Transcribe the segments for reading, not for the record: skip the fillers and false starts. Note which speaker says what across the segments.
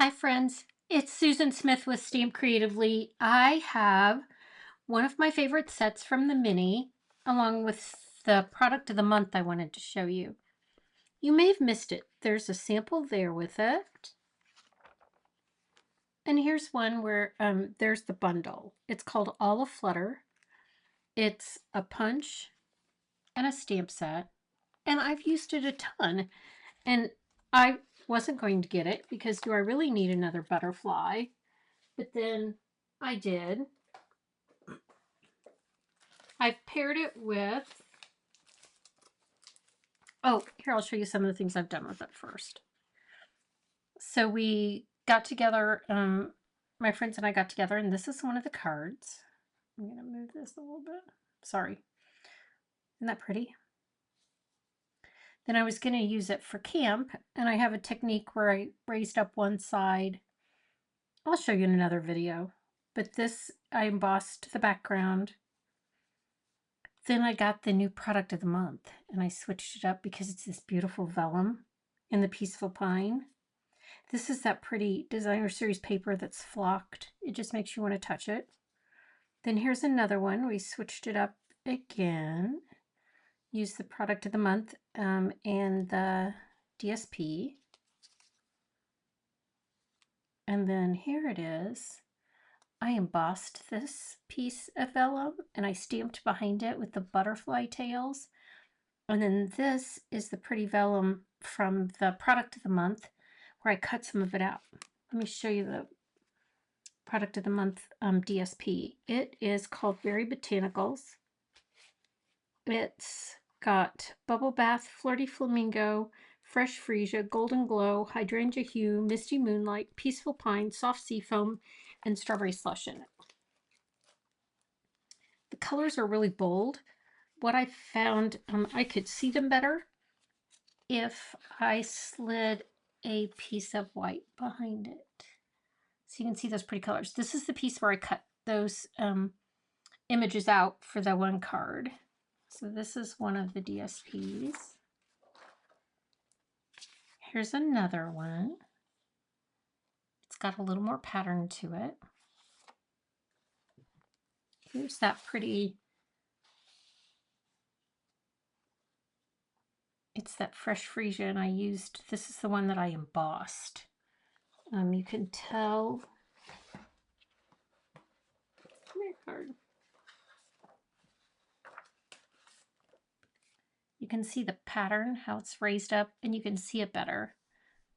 Speaker 1: Hi, friends. It's Susan Smith with Stamp Creatively. I have one of my favorite sets from the mini, along with the product of the month I wanted to show you. You may have missed it. There's a sample there with it. And here's one where there's the bundle. It's called Aflutter. It's a punch and a stamp set. And I've used it a ton. And I wasn't going to get it because do I really need another butterfly? But then I did. I've paired it with, oh, here, I'll show you some of the things I've done with it first. So we got together, my friends and I got together, and this is one of the cards. I'm going to move this a little bit. Sorry. Isn't that pretty? Then I was going to use it for camp, and I have a technique where I raised up one side. I'll show you in another video. But this, I embossed the background. Then I got the new product of the month, and I switched it up because it's this beautiful vellum in the Peaceful Pine. This is that pretty designer series paper that's flocked. It just makes you want to touch it. Then here's another one. We switched it up again. Use the product of the month and the DSP. And then here it is. I embossed this piece of vellum and I stamped behind it with the butterfly tails. And then this is the pretty vellum from the product of the month where I cut some of it out. Let me show you the product of the month DSP. It is called Berry Botanicals. It's got Bubble Bath, Flirty Flamingo, Fresh Freesia, Golden Glow, Hydrangea Hue, Misty Moonlight, Peaceful Pine, Soft Sea Foam, and Strawberry Slush in it. The colors are really bold. What I found, I could see them better if I slid a piece of white behind it. So you can see those pretty colors. This is the piece where I cut those images out for the one card. So this is one of the DSPs. Here's another one. It's got a little more pattern to it. Here's that pretty, it's that Fresh Freesia, and I used, this is the one that I embossed. You can tell, come here, card. You can see the pattern, how it's raised up, and you can see it better.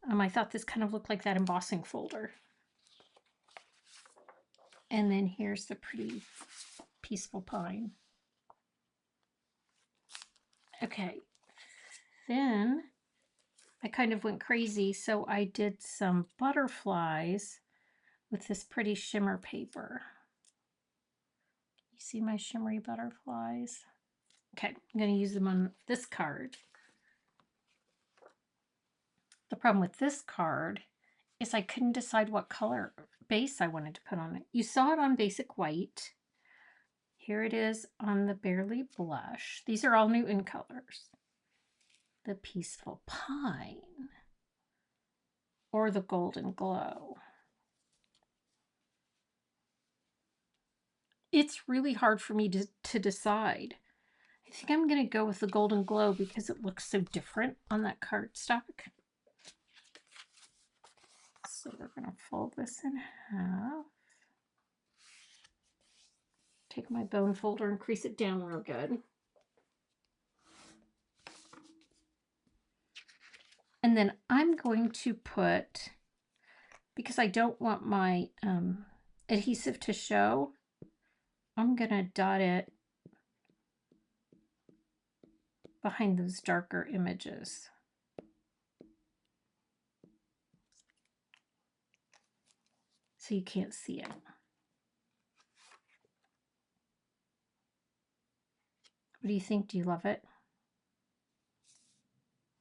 Speaker 1: I thought this kind of looked like that embossing folder. And then here's the pretty Peaceful Pine. Okay, then I kind of went crazy, so I did some butterflies with this pretty shimmer paper. You see my shimmery butterflies? Okay, I'm going to use them on this card. The problem with this card is I couldn't decide what color base I wanted to put on it. You saw it on basic white. Here it is on the Barely Blush. These are all new in colors. The Peaceful Pine or the Golden Glow. It's really hard for me to decide. I think I'm going to go with the Golden Glow because it looks so different on that cardstock. So we're going to fold this in half. Take my bone folder and crease it down real good. And then I'm going to put, because I don't want my adhesive to show, I'm going to dot it behind those darker images. So you can't see it. What do you think? Do you love it?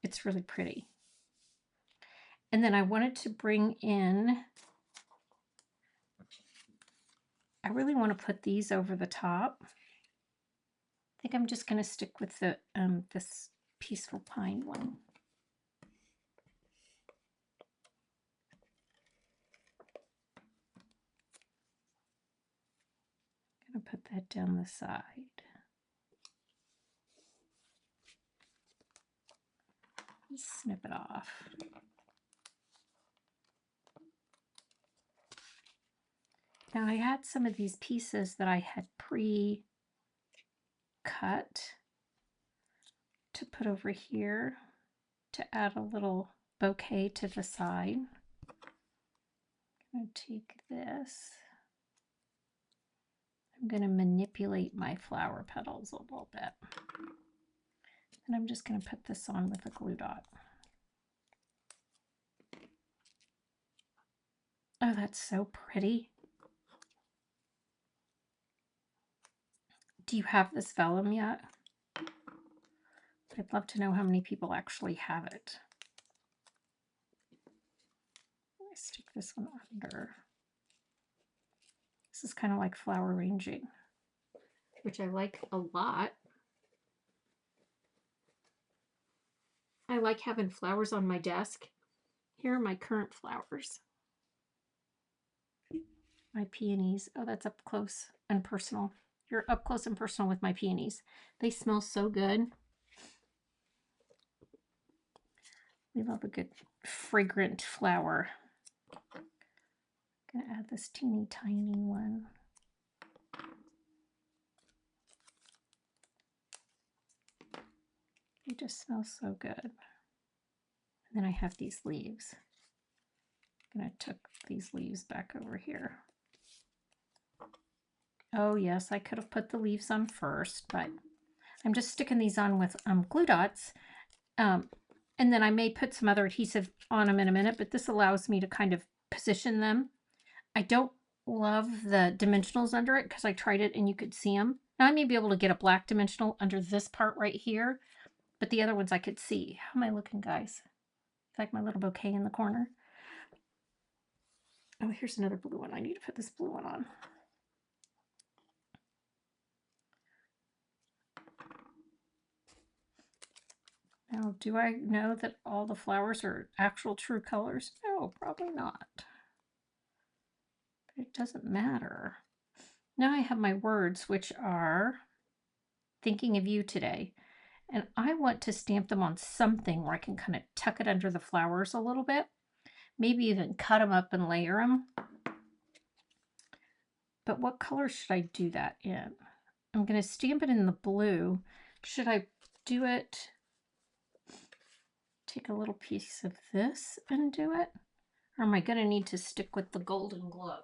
Speaker 1: It's really pretty. And then I wanted to bring in, I really want to put these over the top. I think I'm just going to stick with the this Peaceful Pine one. put that down the side. Snip it off. Now I had some of these pieces that I had pre-cut to put over here to add a little bouquet to the side. I'm going to take this. I'm going to manipulate my flower petals a little bit. And I'm just going to put this on with a glue dot. Oh, that's so pretty. Do you have this vellum yet? I'd love to know how many people actually have it. Let me stick this one under. This is kind of like flower arranging, which I like a lot. I like having flowers on my desk. Here are my current flowers. My peonies. Oh, that's up close and personal. You're up close and personal with my peonies. They smell so good. We love a good fragrant flower. I'm going to add this teeny tiny one. They just smell so good. And then I have these leaves. I'm going to tuck these leaves back over here. Oh yes, I could have put the leaves on first, but I'm just sticking these on with glue dots. And then I may put some other adhesive on them in a minute, but this allows me to kind of position them. I don't love the dimensionals under it because I tried it and you could see them. Now I may be able to get a black dimensional under this part right here, but the other ones I could see. How am I looking, guys? Like my little bouquet in the corner. Oh, here's another blue one. I need to put this blue one on. Now, do I know that all the flowers are actual true colors? No, probably not. But it doesn't matter. Now I have my words, which are thinking of you today. And I want to stamp them on something where I can kind of tuck it under the flowers a little bit. Maybe even cut them up and layer them. But what color should I do that in? I'm going to stamp it in the blue. Should I do it? Take a little piece of this and do it? Or am I going to need to stick with the golden glow?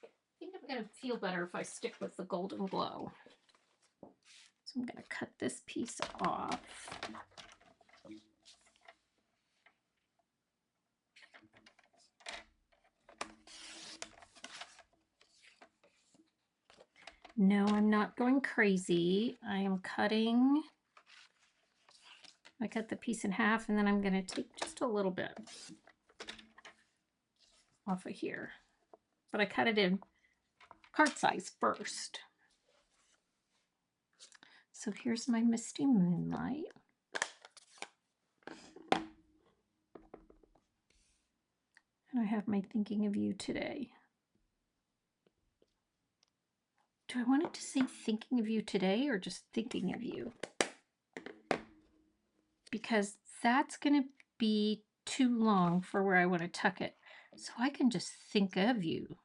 Speaker 1: I think I'm going to feel better if I stick with the golden glow. So I'm going to cut this piece off. No, I'm not going crazy. I am cutting. I cut the piece in half and then I'm going to take just a little bit off of here. But I cut it in card size first. So here's my Misty Moonlight. And I have my Thinking of You Today. Do I want it to say Thinking of You Today or just Thinking of You? Because that's going to be too long for where I want to tuck it. So I can just think of you.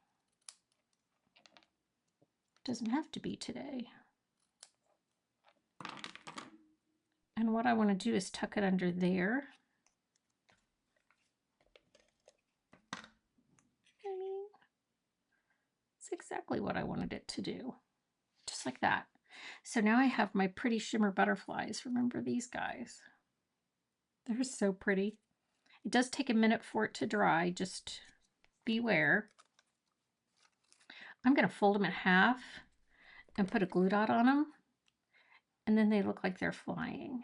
Speaker 1: It doesn't have to be today. And what I want to do is tuck it under there. I mean, it's exactly what I wanted it to do. Just like that. So now I have my pretty shimmer butterflies. Remember these guys? They're so pretty. It does take a minute for it to dry. Just beware. I'm going to fold them in half and put a glue dot on them. And then they look like they're flying.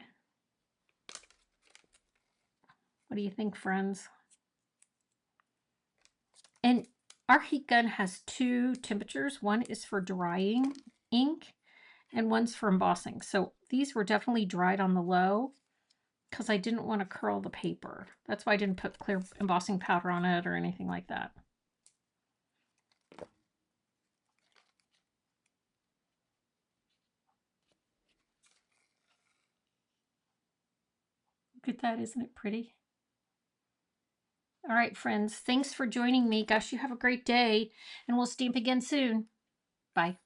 Speaker 1: What do you think, friends? And our heat gun has two temperatures. One is for drying ink and one's for embossing. So these were definitely dried on the low because I didn't want to curl the paper. That's why I didn't put clear embossing powder on it or anything like that. Look at that, isn't it pretty? All right, friends, thanks for joining me. Gosh, you have a great day, and we'll stamp again soon. Bye.